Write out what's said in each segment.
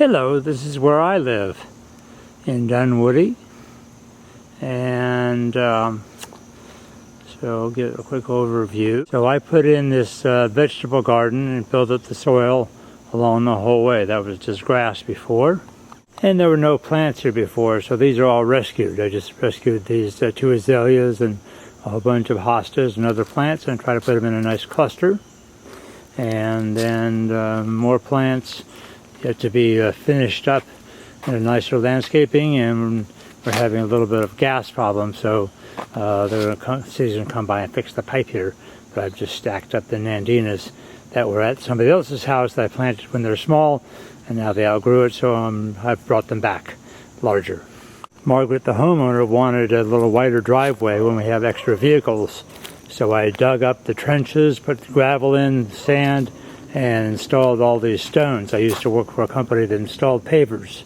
Hello, this is where I live in Dunwoody, and so I'll give a quick overview. So I put in this vegetable garden and built up the soil along the whole way. That was just grass before, and there were no plants here before, so these are all rescued. I just rescued these two azaleas and a whole bunch of hostas and other plants and try to put them in a nice cluster. And then more plants yet to be finished up in a nicer landscaping, and we're having a little bit of gas problem, so they're going to come by and fix the pipe here. But I've just stacked up the nandinas that were at somebody else's house that I planted when they're small, and now they outgrew it, so I've brought them back larger. Margaret, the homeowner, wanted a little wider driveway when we have extra vehicles, so I dug up the trenches, put the gravel in, sand, and installed all these stones. I used to work for a company that installed pavers.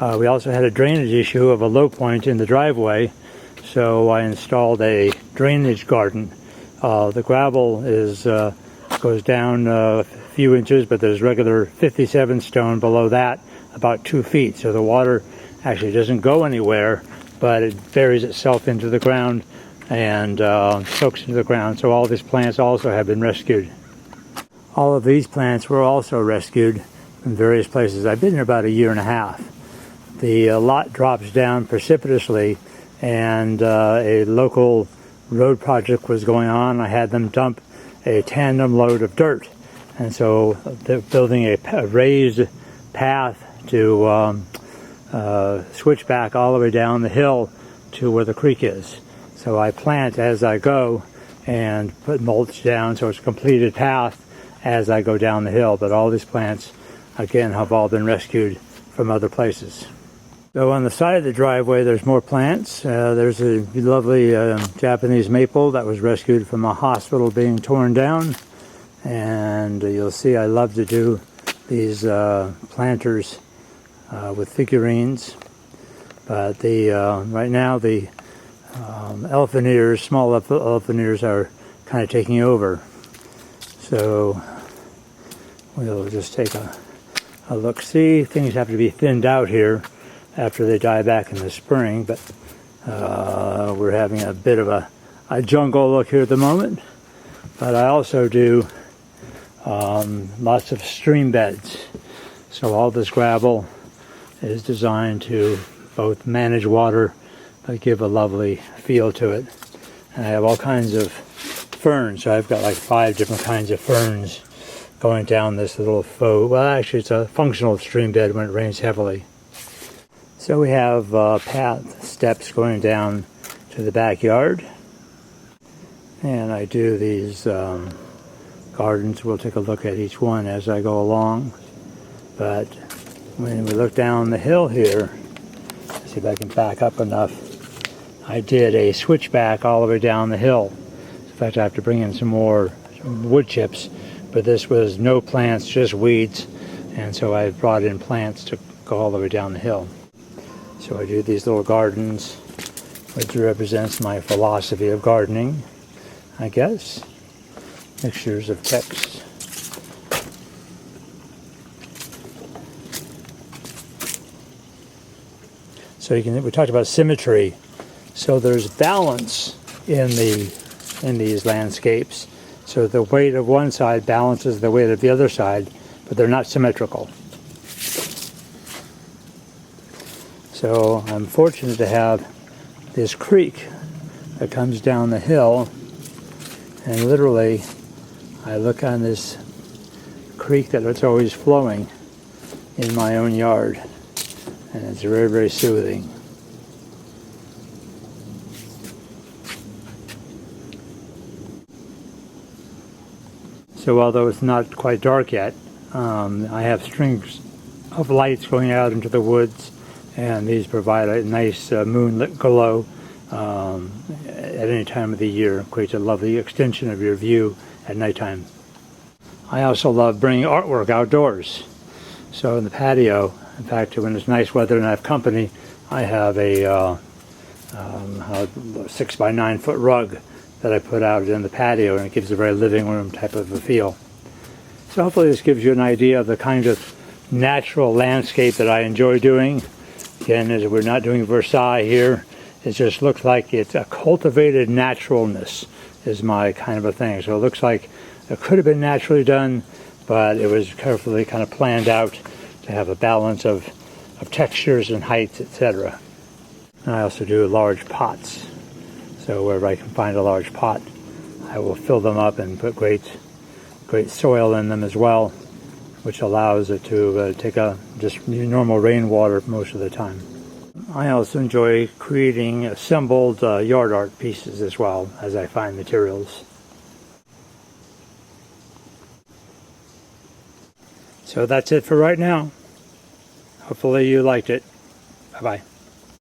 We also had a drainage issue of a low point in the driveway, so I installed a drainage garden. The gravel goes down a few inches, but there's regular 57 stone below that, about 2 feet. So the water actually doesn't go anywhere, but it buries itself into the ground and soaks into the ground. So all these plants also have been rescued. All of these plants were also rescued from various places. I've been here about a year and a half. The lot drops down precipitously, and a local road project was going on. I had them dump a tandem load of dirt, and so they're building a raised path to switch back all the way down the hill to where the creek is. So I plant as I go and put mulch down, so it's a completed path as I go down the hill. But all these plants, again, have all been rescued from other places. So on the side of the driveway, there's more plants. There's a lovely Japanese maple that was rescued from a hospital being torn down. And you'll see I love to do these planters with figurines. But right now the elephant ears, small elephant ears, are kind of taking over. So we'll just take a look-see. Things have to be thinned out here after they die back in the spring, but we're having a bit of a jungle look here at the moment. But I also do lots of stream beds. So all this gravel is designed to both manage water but give a lovely feel to it. And I have all kinds of ferns. So I've got like 5 different kinds of ferns going down this little actually it's a functional stream bed when it rains heavily. So we have steps going down to the backyard. And I do these gardens. We'll take a look at each one as I go along. But when we look down the hill here, let's see if I can back up enough. I did a switchback all the way down the hill. In fact, I have to bring in some wood chips, but this was no plants, just weeds, and so I brought in plants to go all the way down the hill. So I do these little gardens, which represents my philosophy of gardening, I guess. Mixtures of text. So we talked about symmetry. So there's balance in these landscapes. So the weight of one side balances the weight of the other side, but they're not symmetrical. So I'm fortunate to have this creek that comes down the hill, and literally I look on this creek that's always flowing in my own yard, and it's very, very soothing. So although it's not quite dark yet, I have strings of lights going out into the woods, and these provide a nice moonlit glow at any time of the year. It creates a lovely extension of your view at nighttime. I also love bringing artwork outdoors. So in the patio, in fact, when it's nice weather and I have company, I have a 6 by 9 foot rug that I put out in the patio, and it gives a very living room type of a feel. So hopefully this gives you an idea of the kind of natural landscape that I enjoy doing. Again, as we're not doing Versailles here, it just looks like it's a cultivated naturalness is my kind of a thing. So it looks like it could have been naturally done, but it was carefully kind of planned out to have a balance of textures and heights, etc. And I also do large pots. So wherever I can find a large pot, I will fill them up and put great soil in them as well, which allows it to take just normal rainwater most of the time. I also enjoy creating assembled yard art pieces as well as I find materials. So that's it for right now. Hopefully you liked it. Bye-bye.